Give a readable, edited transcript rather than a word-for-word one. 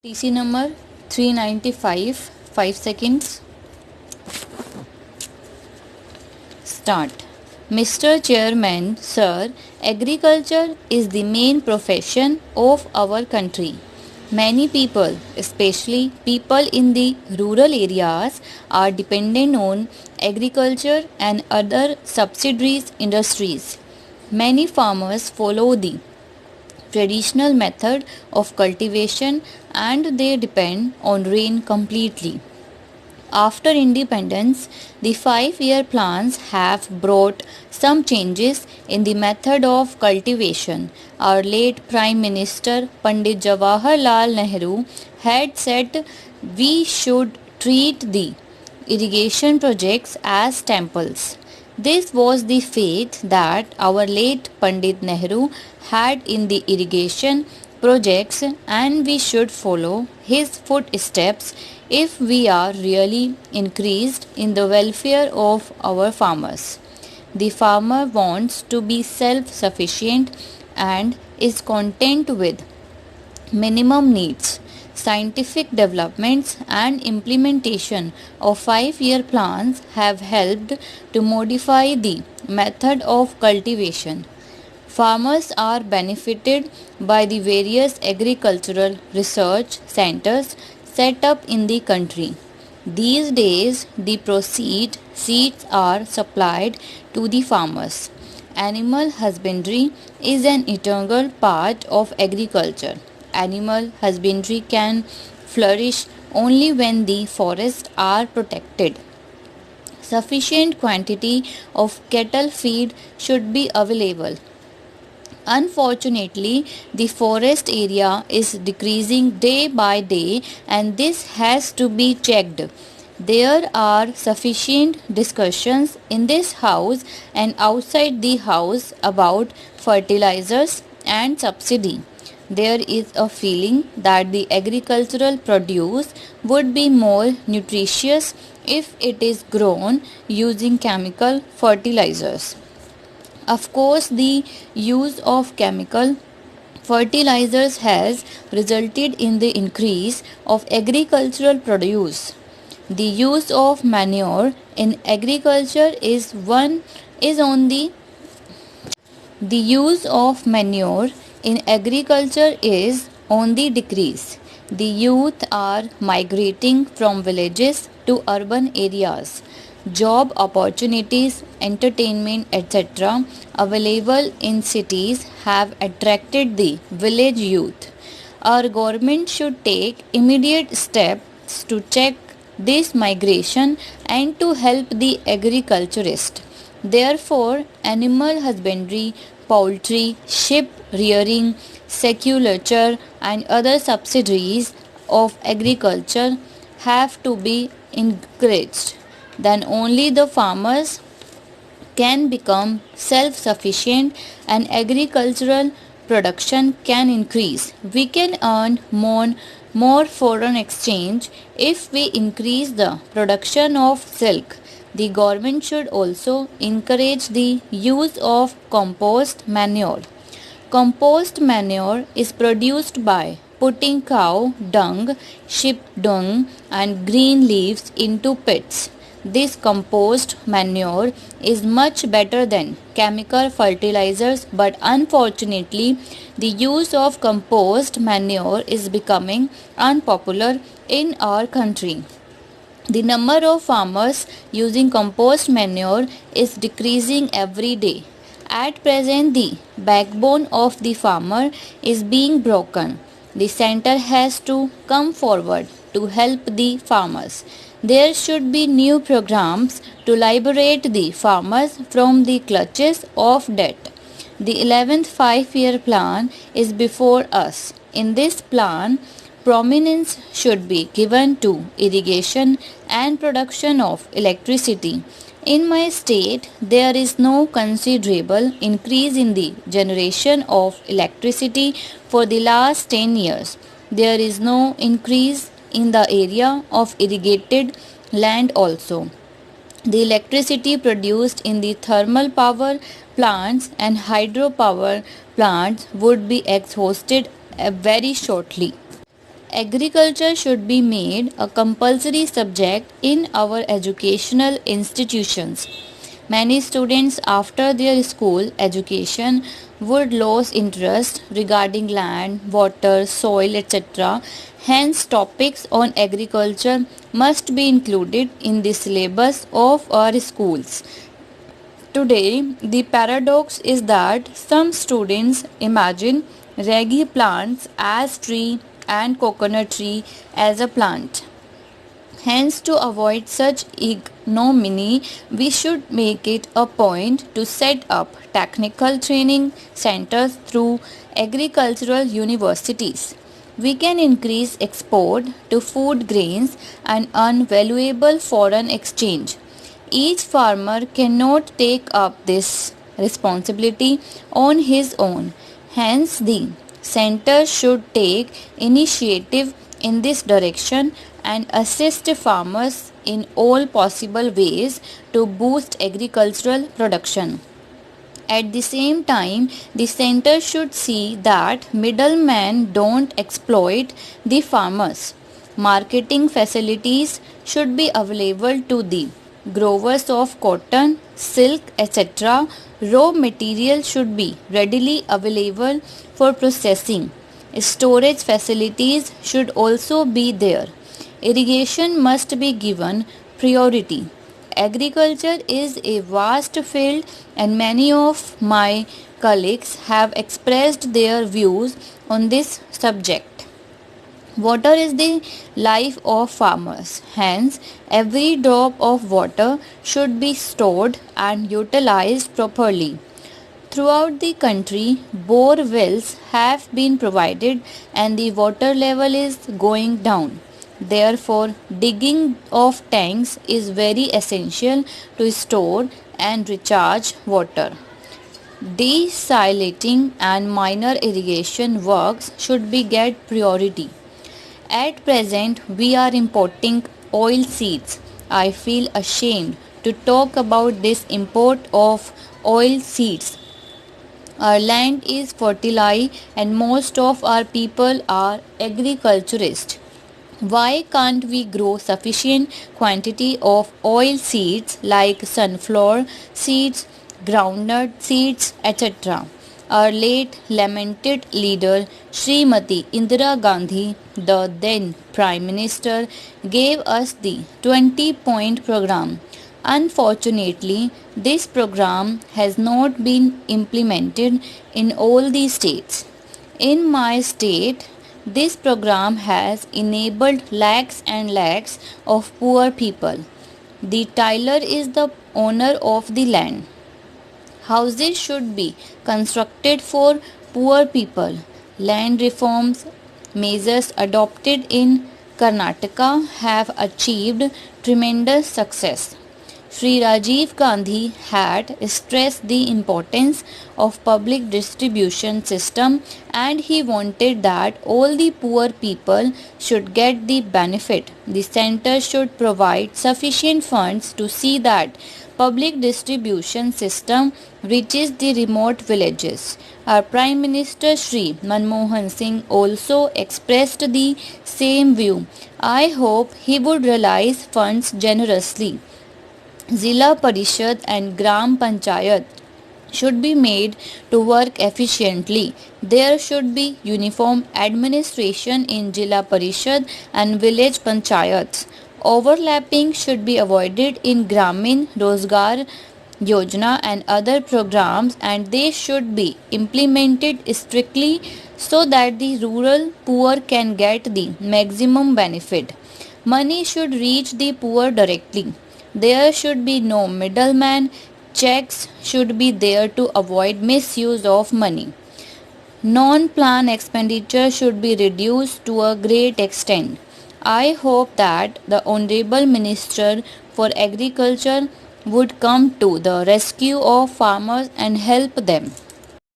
TC number 395, 5 seconds. Start. Mr. Chairman, Sir, agriculture is the main profession of our country. Many people, especially people in the rural areas, are dependent on agriculture and other subsidiary industries. Many farmers follow the traditional method of cultivation and they depend on rain completely. After independence, the 5-year plans have brought some changes in the method of cultivation. Our late Prime Minister Pandit Jawaharlal Nehru had said we should treat the irrigation projects as temples. This was the faith that our late Pandit Nehru had in the irrigation projects, and we should follow his footsteps if we are really increased in the welfare of our farmers. The farmer wants to be self-sufficient and is content with minimum needs. Scientific developments and implementation of 5-year plans have helped to modify the method of cultivation. Farmers are benefited by the various agricultural research centers set up in the country. These days, the proceed seeds are supplied to the farmers. Animal husbandry is an integral part of agriculture. Animal husbandry can flourish only when the forests are protected. Sufficient quantity of cattle feed should be available. Unfortunately, the forest area is decreasing day by day, and this has to be checked. There are sufficient discussions in this house and outside the house about fertilizers and subsidy. There is a feeling that the agricultural produce would be more nutritious if it is grown using chemical fertilizers. Of course, the use of chemical fertilizers has resulted in the increase of agricultural produce. The use of manure in agriculture is on the use of manure in agriculture is on the decrease. The youth are migrating from villages to urban areas. Job opportunities, entertainment, etc. available in cities have attracted the village youth. Our government should take immediate steps to check this migration and to help the agriculturist. Therefore, animal husbandry, poultry, sheep rearing, seculture and other subsidiaries of agriculture have to be encouraged. Then only the farmers can become self-sufficient and agricultural production can increase. We can earn more foreign exchange if we increase the production of silk. The government should also encourage the use of compost manure. Compost manure is produced by putting cow dung, sheep dung and green leaves into pits. This compost manure is much better than chemical fertilizers, but unfortunately, the use of compost manure is becoming unpopular in our country. The number of farmers using compost manure is decreasing every day. At present, the backbone of the farmer is being broken. The center has to come forward to help the farmers. There should be new programs to liberate the farmers from the clutches of debt. The 11th 5-year plan is before us. In this plan, prominence should be given to irrigation and production of electricity. In my state, there is no considerable increase in the generation of electricity for the last 10 years. There is no increase in the area of irrigated land also. The electricity produced in the thermal power plants and hydropower plants would be exhausted very shortly. Agriculture should be made a compulsory subject in our educational institutions. Many students after their school education would lose interest regarding land, water, soil, etc. Hence, topics on agriculture must be included in the syllabus of our schools. Today, the paradox is that some students imagine ragi plants as tree and coconut tree as a plant. Hence, to avoid such ignominy, we should make it a point to set up technical training centers through agricultural universities. We can increase export to food grains and earn valuable foreign exchange. Each farmer cannot take up this responsibility on his own. Hence, the center should take initiative in this direction and assist farmers in all possible ways to boost agricultural production. At the same time, the center should see that middlemen don't exploit the farmers. Marketing facilities should be available to the growers of cotton, silk, etc. Raw material should be readily available for processing. Storage facilities should also be there. Irrigation must be given priority. Agriculture is a vast field and many of my colleagues have expressed their views on this subject. Water is the life of farmers. Hence, every drop of water should be stored and utilized properly. Throughout the country, bore wells have been provided and the water level is going down. Therefore, digging of tanks is very essential to store and recharge water. Desilting and minor irrigation works should be get priority. At present, we are importing oil seeds. I feel ashamed to talk about this import of oil seeds. Our land is fertile and most of our people are agriculturists. Why can't we grow sufficient quantity of oil seeds like sunflower seeds, groundnut seeds, etc.? Our late lamented leader Srimati Indira Gandhi, the then Prime Minister, gave us the 20-point program. Unfortunately, this program has not been implemented in all the states. In my state, this program has enabled lakhs and lakhs of poor people. The tiller is the owner of the land. Houses should be constructed for poor people. Land reforms measures adopted in Karnataka have achieved tremendous success. Sri Rajiv Gandhi had stressed the importance of public distribution system and he wanted that all the poor people should get the benefit. The center should provide sufficient funds to see that public distribution system reaches the remote villages. Our Prime Minister Sri Manmohan Singh also expressed the same view. I hope he would realize funds generously. Zilla Parishad and Gram Panchayat should be made to work efficiently. There should be uniform administration in Zilla Parishad and village panchayats. Overlapping should be avoided in Gramin Rozgar Yojana and other programs and they should be implemented strictly so that the rural poor can get the maximum benefit. Money should reach the poor directly. There should be no middleman. Checks should be there to avoid misuse of money. Non-plan expenditure should be reduced to a great extent. I hope that the Honorable Minister for Agriculture would come to the rescue of farmers and help them.